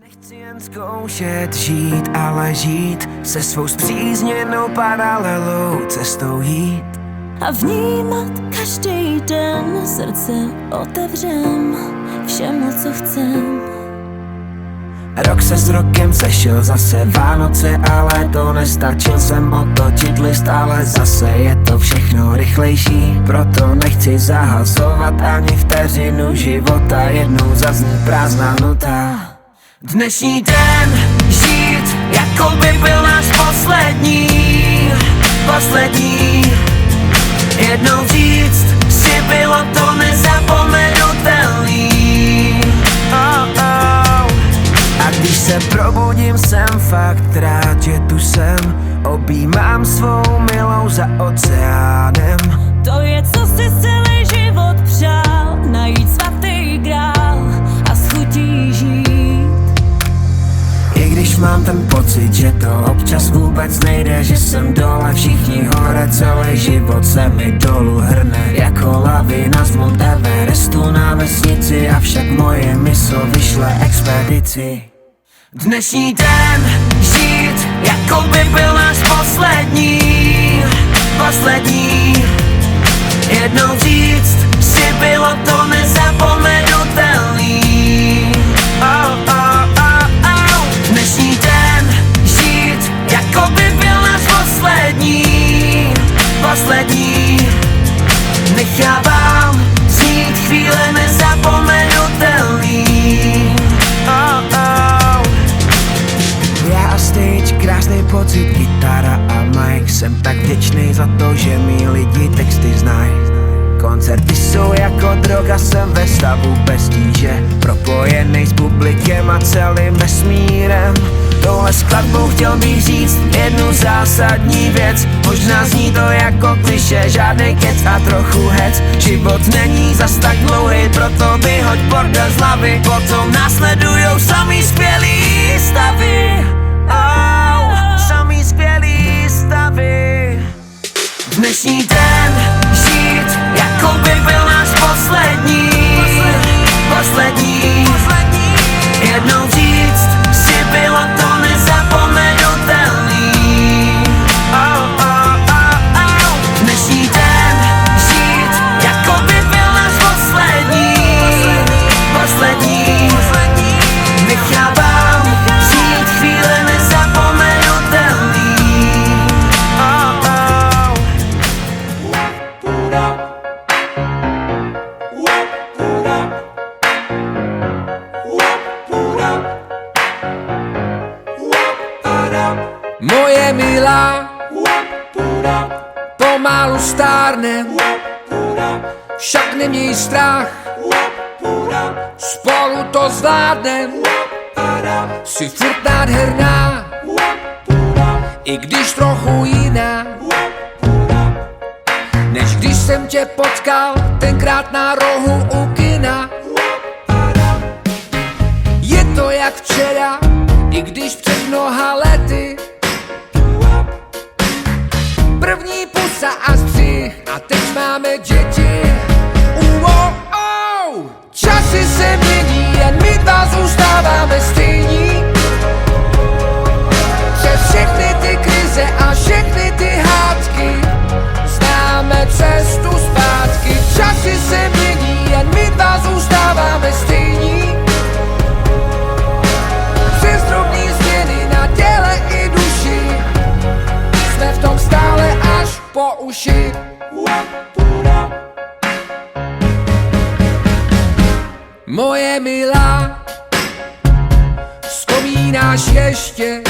Nechci jen zkoušet žít, ale žít se svou spřízněnou paralelou cestou jít a vnímat každý den, srdce otevřem všemu, co chcem. Rok se s rokem sešel, zase Vánoce, ale to nestačil jsem otočit list, ale zase je to všechno rychlejší. Proto nechci zahazovat ani vteřinu života, jednou zazní prázdná nota. Dnešní den žít, jako by byl náš poslední. Jednou říct si, bylo to nezapomenutelný. A když se probudím, jsem fakt rád, že tu jsem. Objímám svou milou za oceánem. To je, co si celý život přál, najít svatý grál a s chutí žít. I když mám ten pocit, že to občas vůbec nejde, že jsem dole, všichni hore, celý život se mi dolů hrne jako lavina z Mount Everestu na vesnici, avšak moje mysl vyšle expedici. Dnešní den žít, jako by byl náš poslední. Jednou říct si, bylo to nezapomenutelný. Dnešní den žít, jako by byl náš poslední. Nechávám znít chvíle nezapomenutelný. Já a stage, krásný pocit, gitara a mic. Jsem tak vděčný za to, že mý lidi texty znají. Koncerty jsou jako droga, jsem ve stavu bez tíže, propojený s publikem a celým vesmírem. Touhle skladbou chtěl bych říct jednu zásadní věc. Možná zní to jako klišé, žádnej kec a trochu hec. Život není zas tak dlouhý, proto vyhoď bordel z hlavy. Potom následujou samý skvělý stavy. Samý skvělý stavy. Dnešní den žít, jako by byl náš poslední. Jednou říct si, bylo to nezapomenutelný. Dnešní den žít, jako by byl náš poslední. Nechávám žít chvíle nezapomenutelný. Moje milá, pomalu stárnem, však neměj strach, spolu to zvládnem. Jsi furt nádherná, i když trochu jiná, než když jsem tě potkal tenkrát na rohu u kina. Je to jak včera, i když před mnoha lety. První pusa a střih a teď máme děti. Časy se mění, jen my dva zůstáváme stejní. Přes všechny ty krize a všechny ty hádky známe cestu zpátky. Časy se mění, jen my dva zůstáváme stejní. Přes drobný změny na těle i duši jsme v tom stále až po uši. Moje milá, vzpomínáš ještě,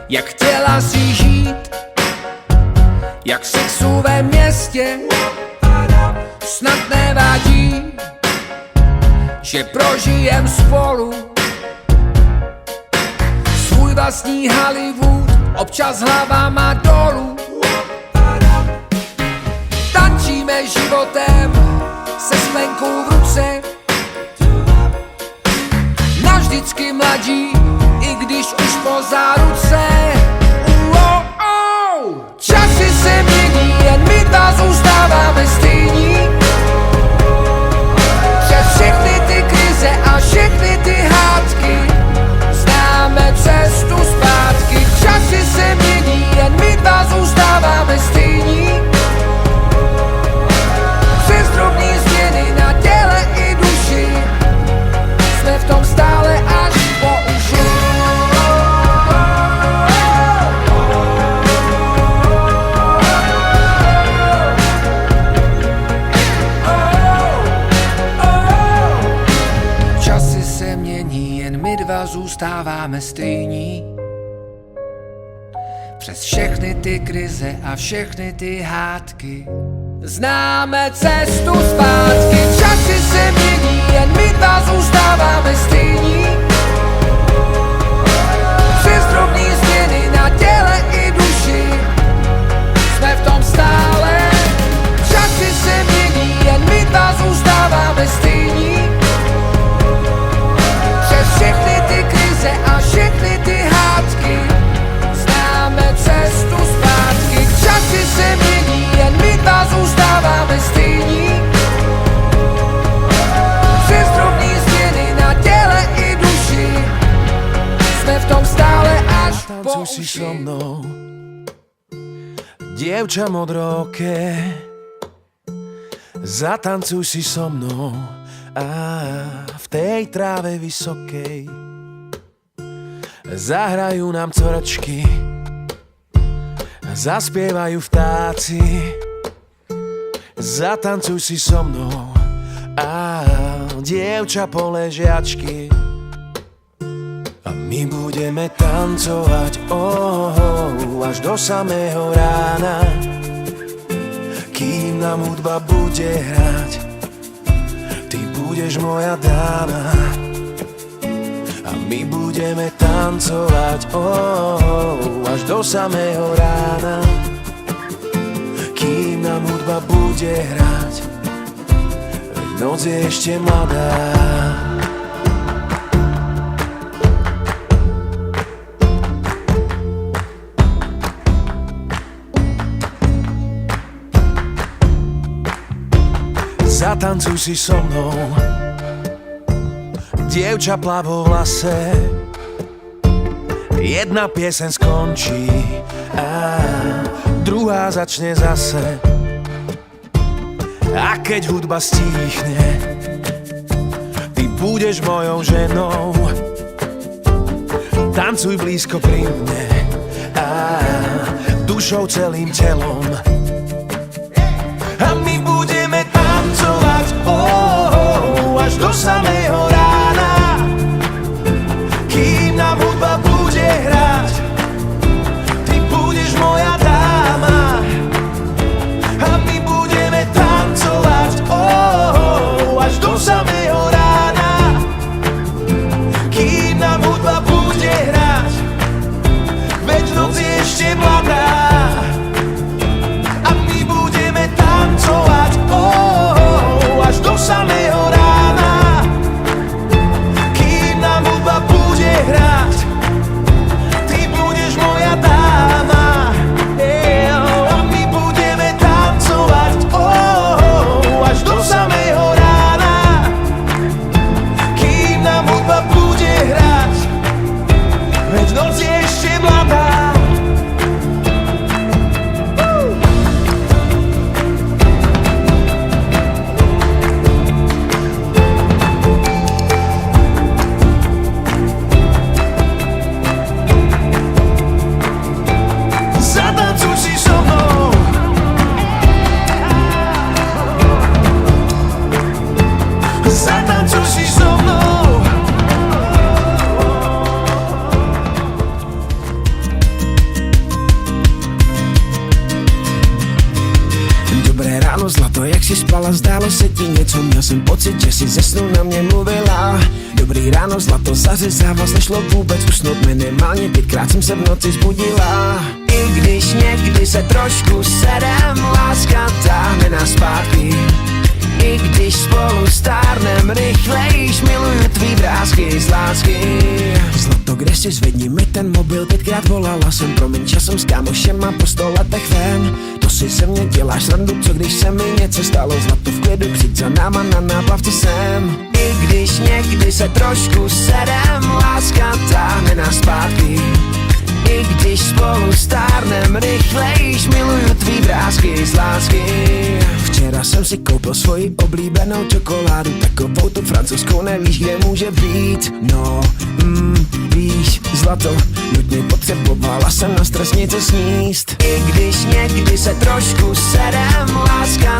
jak chtěla si žít, jak sexu ve městě. Snad nevadí, že prožijem spolu svůj vlastní Hollywood, občas hlavama dolů. Tančíme životem se sklenkou v ruce, navždycky mladí, i když už po záruce. Časy se mění, jen my dva zůstáváme stejní. Přes všechny ty krize a všechny ty hádky se mění, jen my dva zůstáváme stejní. Přes všechny ty krize a všechny ty hádky známe cestu zpátky. Časy se mění, jen my dva zůstáváme stejní. Přes drobný změny na těle i duši jsme v tom stále. Časy se mění, jen my dva zůstáváme stejní. Přes všechny ty krize a všechny ty hádky známe cestu zpátky. Časy se mění, jen my dva zůstáváme stejní. Přes drobný změny na těle i duši jsme v tom stále až po Tancuj si so uši. mnou, dievča modroké. Zatancuj si so mnou a v tej tráve vysokej zahrajú nám cvrčky, zaspievajú vtáci. Zatancuj si so mnou a dievča poležiačky. A my budeme tancovať až do samého rána, kým nám hudba bude hrať. Ty budeš moja dáma a my budeme tancovať až do samého rána, kým nám hudba bude hrať. Veď noc je ešte mladá. Zatancuj si so mnou, dievča plavo v lase. Jedna pieseň skončí a druhá začne zase. A keď hudba stíchne, ty budeš mojou ženou. Tancuj blízko pri mne a dušou celým telom. A my budeme tancovať až do samého rána, kým nám hudba bude hrať. Ty budeš moja dáma a my budeme tancovať až do samého rána, kým nám hudba bude hrať. Veď noc je ešte mladá. Tancovať až do samého rána, kým nám hudba bude hrať. Ty budeš moja dáma a my budeme tancovať až do samého rána, kým nám hudba bude hrať. Veď noc je ešte mladá. Zlato, jak si spala, zdálo se ti něco, měl jsem pocit, že si ze snu na mě mluvila. Dobrý ráno, zlato, zařezává, nešlo vůbec usnout, minimálně 5krát jsem se v noci zbudila. I když někdy se trošku serem, láska táhne nás zpátky. I když spolu stárnem rychlejš, miluju tvý vrásky z lásky. Zlato, kde si, zvedni mi ten mobil, 5krát volala jsem, promiň, časem s kámošema po 100 letech ven. To si ze mě děláš randu, co když se mi něco stalo, zlato, v klidu, přijď za náma na náplavce sem. I když někdy se trošku serem, láska táhne nás zpátky. I když spolu stárnem rychlejš, miluju tvý vrásky z lásky. Včera jsem si koupil svoji oblíbenou čokoládu, takovou tu francouzskou, nevíš, kde může být. No, víš, zlato, nutně potřebovala jsem na stres něco sníst. I když někdy se trošku serem, láska